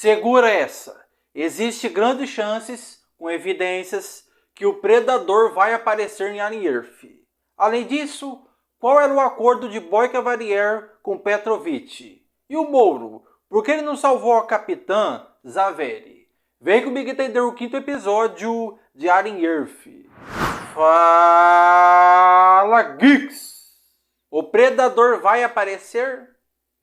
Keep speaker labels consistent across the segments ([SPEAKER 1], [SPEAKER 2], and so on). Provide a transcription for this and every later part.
[SPEAKER 1] Segura essa! Existe grandes chances, com evidências, que o Predador vai aparecer em Alien Earth. Além disso, qual era o acordo de Boyka-Valier com Petrovich? E o Mouro? Por que ele não salvou a Capitã Zaveri? Vem comigo entender o 5º episódio de Alien Earth. Fala, Geeks! O Predador vai aparecer?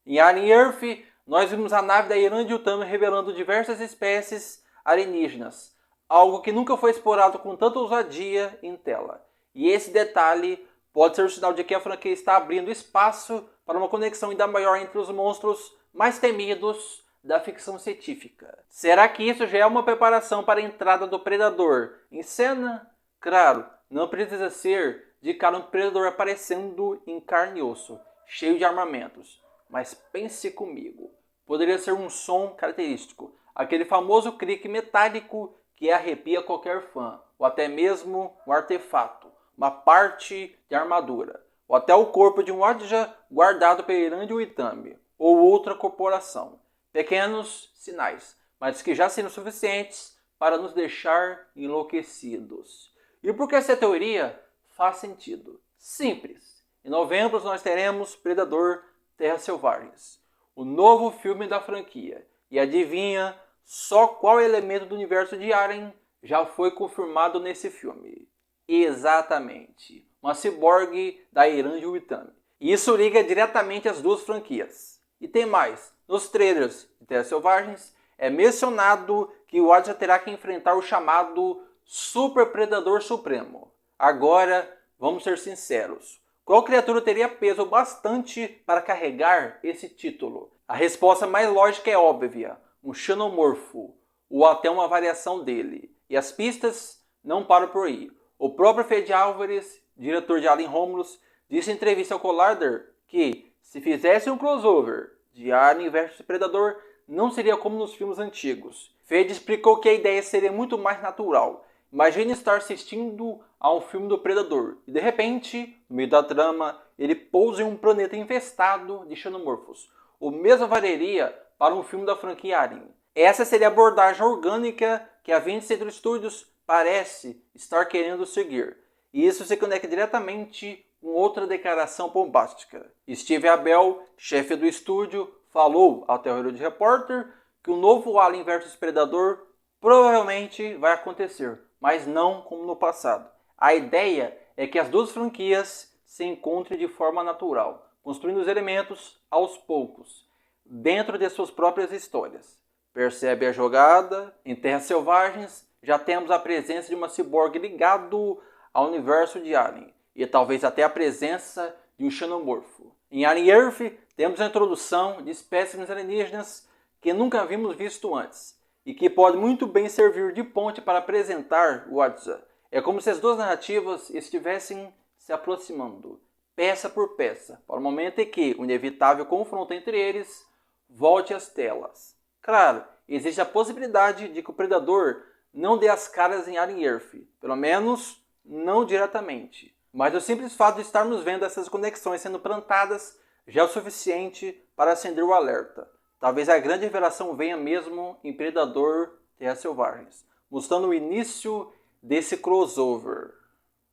[SPEAKER 1] Em Alien Earth, nós vimos a nave da Iran-Yutani revelando diversas espécies alienígenas, algo que nunca foi explorado com tanta ousadia em tela. E esse detalhe pode ser o sinal de que a franquia está abrindo espaço para uma conexão ainda maior entre os monstros mais temidos da ficção científica. Será que isso já é uma preparação para a entrada do Predador em cena? Claro, não precisa ser de cara um Predador aparecendo em carne e osso, cheio de armamentos. Mas pense comigo, poderia ser um som característico, aquele famoso clique metálico que arrepia qualquer fã, ou até mesmo um artefato, uma parte de armadura, ou até o corpo de um Wadja guardado pela Iran-Yutani, ou outra corporação. Pequenos sinais, mas que já seriam suficientes para nos deixar enlouquecidos. E por que essa teoria faz sentido? Simples. Em novembro nós teremos Predador Terras Selvagens, o novo filme da franquia. E adivinha só qual elemento do universo de Alien já foi confirmado nesse filme? Exatamente, uma ciborgue da Iran-Yutani. E isso liga diretamente as duas franquias. E tem mais, nos trailers de Terras Selvagens é mencionado que o Wadja terá que enfrentar o chamado Super Predador Supremo. Agora, vamos ser sinceros. Qual criatura teria peso bastante para carregar esse título? A resposta mais lógica é óbvia, um xenomorfo, ou até uma variação dele. E as pistas não param por aí. O próprio Fede Álvares, diretor de Alien Romulus, disse em entrevista ao Collider que, se fizesse um crossover de Alien vs Predador, não seria como nos filmes antigos. Fede explicou que a ideia seria muito mais natural. Imagine estar assistindo a um filme do Predador e de repente, no meio da trama, ele pousa em um planeta infestado de xenomorfos. O mesmo valeria para um filme da franquia Alien. Essa seria a abordagem orgânica que a 20th Century Studios parece estar querendo seguir. E isso se conecta diretamente com outra declaração bombástica. Steve Abel, chefe do estúdio, falou ao The Hollywood Reporter que o novo Alien vs Predador provavelmente vai acontecer, mas não como no passado. A ideia é que as duas franquias se encontrem de forma natural, construindo os elementos aos poucos, dentro de suas próprias histórias. Percebe a jogada? Em Terras Selvagens já temos a presença de uma ciborgue ligado ao universo de Alien, e talvez até a presença de um xenomorfo. Em Alien Earth temos a introdução de espécimes alienígenas que nunca havíamos visto antes, e que pode muito bem servir de ponte para apresentar o Wadja. É como se as duas narrativas estivessem se aproximando, peça por peça, para o momento em que o inevitável confronto entre eles volte às telas. Claro, existe a possibilidade de que o Predador não dê as caras em Alien Earth, pelo menos não diretamente. Mas o simples fato de estarmos vendo essas conexões sendo plantadas já é o suficiente para acender o alerta. Talvez a grande revelação venha mesmo em Predador Terras Selvagens, mostrando o início desse crossover.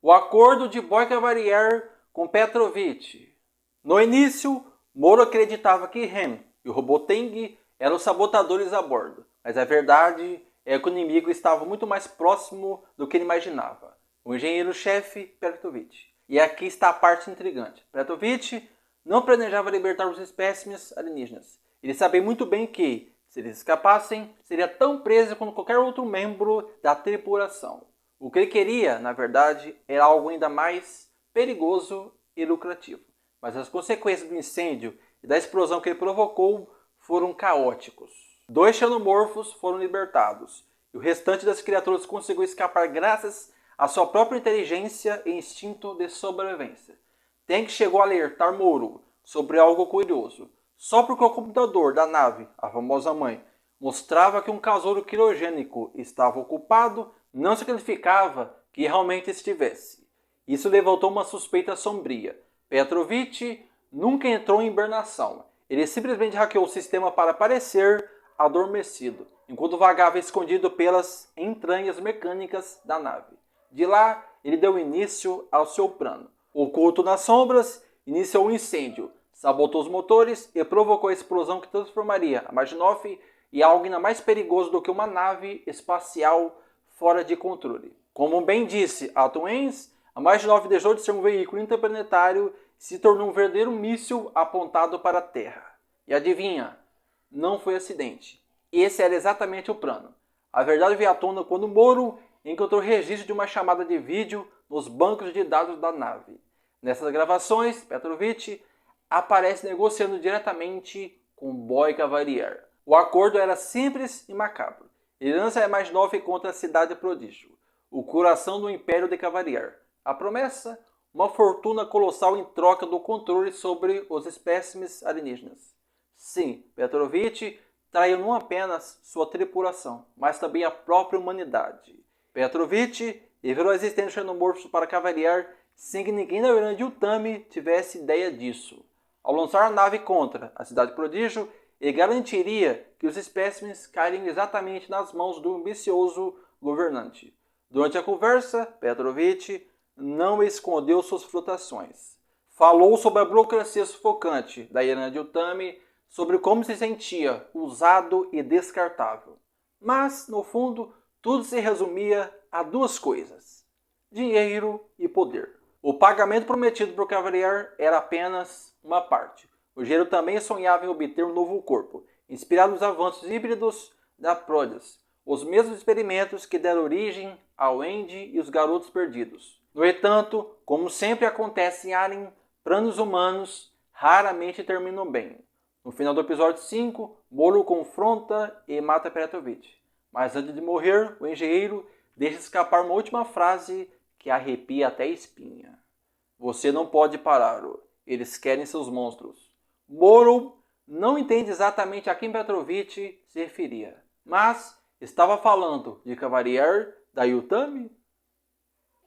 [SPEAKER 1] O acordo de Boyka-Valier com Petrovich. No início, Moro acreditava que Hem e o robô Teng eram os sabotadores a bordo, mas a verdade é que o inimigo estava muito mais próximo do que ele imaginava. O engenheiro-chefe Petrovich. E aqui está a parte intrigante. Petrovich não planejava libertar os espécimes alienígenas. Ele sabia muito bem que, se eles escapassem, seria tão preso quanto qualquer outro membro da tripulação. O que ele queria, na verdade, era algo ainda mais perigoso e lucrativo. Mas as consequências do incêndio e da explosão que ele provocou foram caóticos. 2 xenomorfos foram libertados, e o restante das criaturas conseguiu escapar graças à sua própria inteligência e instinto de sobrevivência. Teng chegou a alertar Moro sobre algo curioso. Só porque o computador da nave, a famosa mãe, mostrava que um casulo criogênico estava ocupado, não significava que realmente estivesse. Isso levantou uma suspeita sombria. Petrovich nunca entrou em hibernação. Ele simplesmente hackeou o sistema para aparecer adormecido, enquanto vagava escondido pelas entranhas mecânicas da nave. De lá, ele deu início ao seu plano. Oculto nas sombras, iniciou um incêndio, sabotou os motores e provocou a explosão que transformaria a Majinov em algo ainda mais perigoso do que uma nave espacial fora de controle. Como bem disse Atom Ames, a Majinov deixou de ser um veículo interplanetário e se tornou um verdadeiro míssil apontado para a Terra. E adivinha? Não foi acidente. Esse era exatamente o plano. A verdade veio à tona quando Moro encontrou registro de uma chamada de vídeo nos bancos de dados da nave. Nessas gravações, Petrovich aparece negociando diretamente com Boy Cavalier. O acordo era simples e macabro. Ele lança a Majinov contra a Cidade Prodígio, o coração do Império de Cavalier. A promessa? Uma fortuna colossal em troca do controle sobre os espécimes alienígenas. Sim, Petrovich traiu não apenas sua tripulação, mas também a própria humanidade. Petrovich revelou a existência de xenomorfos para Cavalier sem que ninguém na Irã de Utami tivesse ideia disso. Ao lançar a nave contra a Cidade Prodígio, ele garantiria que os espécimes cairiam exatamente nas mãos do ambicioso governante. Durante a conversa, Petrovich não escondeu suas frustrações. Falou sobre a burocracia sufocante da Irã de Utami, sobre como se sentia usado e descartável. Mas, no fundo, tudo se resumia a duas coisas: dinheiro e poder. O pagamento prometido por Cavalier era apenas uma parte. O Gero também sonhava em obter um novo corpo, inspirado nos avanços híbridos da Proteus, os mesmos experimentos que deram origem ao Andy e os Garotos Perdidos. No entanto, como sempre acontece em Alien, planos humanos raramente terminam bem. No final do episódio 5, Moro confronta e mata Petrovich. Mas antes de morrer, o engenheiro deixa escapar uma última frase que arrepia até a espinha. Você não pode pará-lo. Eles querem seus monstros. Moro não entende exatamente a quem Petrovich se referia, mas estava falando de Cavalier da Utami?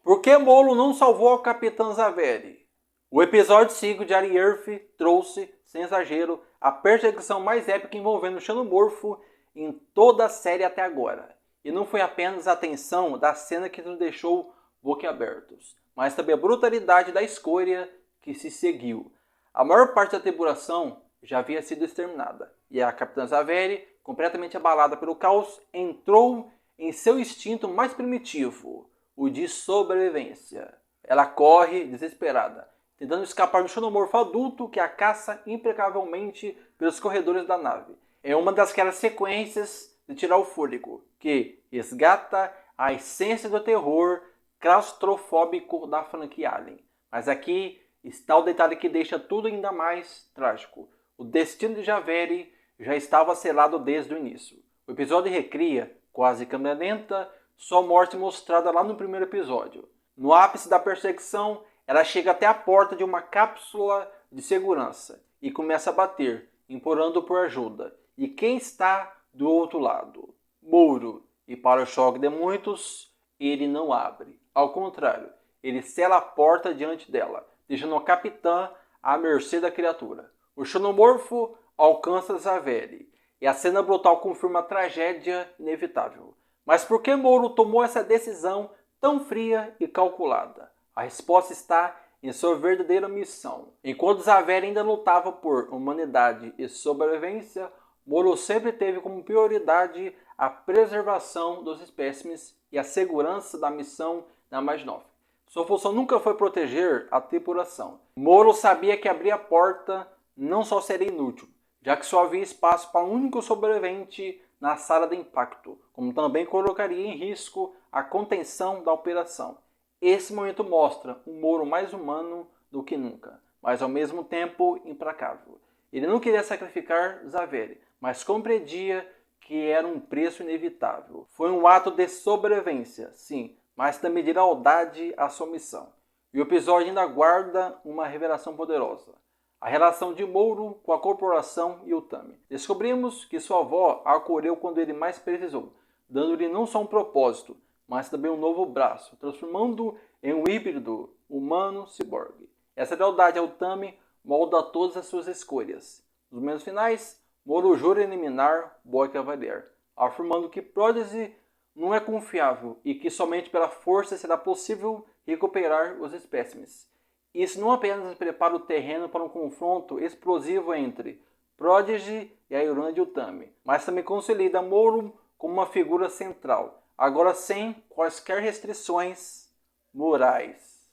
[SPEAKER 1] Por que Moro não salvou a Capitã Zaveri? O episódio 5 de Alien Earth trouxe, sem exagero, a perseguição mais épica envolvendo o xenomorfo em toda a série até agora. E não foi apenas a tensão da cena que nos deixou boquiabertos, mas também a brutalidade da escolha que se seguiu. A maior parte da tripulação já havia sido exterminada, e a Capitã Zaveri, completamente abalada pelo caos, entrou em seu instinto mais primitivo, o de sobrevivência. Ela corre desesperada, tentando escapar do xenomorfo adulto que a caça impecavelmente pelos corredores da nave. É uma daquelas sequências de tirar o fôlego, que resgata a essência do terror claustrofóbico da franquia Alien. Mas aqui está o detalhe que deixa tudo ainda mais trágico. O destino de Zaveri já estava selado desde o início. O episódio recria, quase câmera lenta, sua morte mostrada lá no primeiro episódio. No ápice da perseguição, ela chega até a porta de uma cápsula de segurança e começa a bater, implorando por ajuda. E quem está do outro lado? Moro. E para o choque de muitos, ele não abre. Ao contrário, ele sela a porta diante dela, deixando a capitã à mercê da criatura. O xenomorfo alcança Zaveri, e a cena brutal confirma a tragédia inevitável. Mas por que Moro tomou essa decisão tão fria e calculada? A resposta está em sua verdadeira missão. Enquanto Zaveri ainda lutava por humanidade e sobrevivência, Moro sempre teve como prioridade a preservação dos espécimes e a segurança da missão da Majinov. Sua função nunca foi proteger a tripulação. Moro sabia que abrir a porta não só seria inútil, já que só havia espaço para um único sobrevivente na sala de impacto, como também colocaria em risco a contenção da operação. Esse momento mostra um Moro mais humano do que nunca, mas ao mesmo tempo implacável. Ele não queria sacrificar Zaveri, mas compreendia que era um preço inevitável. Foi um ato de sobrevivência, sim, mas também de lealdade à sua missão. E o episódio ainda guarda uma revelação poderosa: a relação de Moro com a corporação Utami. Descobrimos que sua avó a acolheu quando ele mais precisou, dando-lhe não só um propósito, mas também um novo braço, transformando-o em um híbrido humano-ciborgue. Essa lealdade a Utami molda todas as suas escolhas. Nos momentos finais, Moro jura eliminar Boy Cavalier, afirmando que prótese não é confiável e que somente pela força será possível recuperar os espécimes. Isso não apenas prepara o terreno para um confronto explosivo entre Prodigy e a Yolanda Yutami, mas também consolida Moro como uma figura central, agora sem quaisquer restrições morais.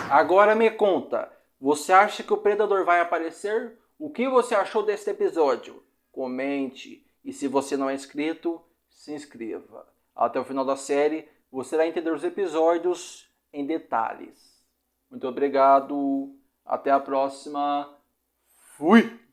[SPEAKER 1] Agora me conta, você acha que o Predador vai aparecer? O que você achou deste episódio? Comente, e se você não é inscrito, se inscreva. Até o final da série, você vai entender os episódios em detalhes. Muito obrigado, até a próxima, fui!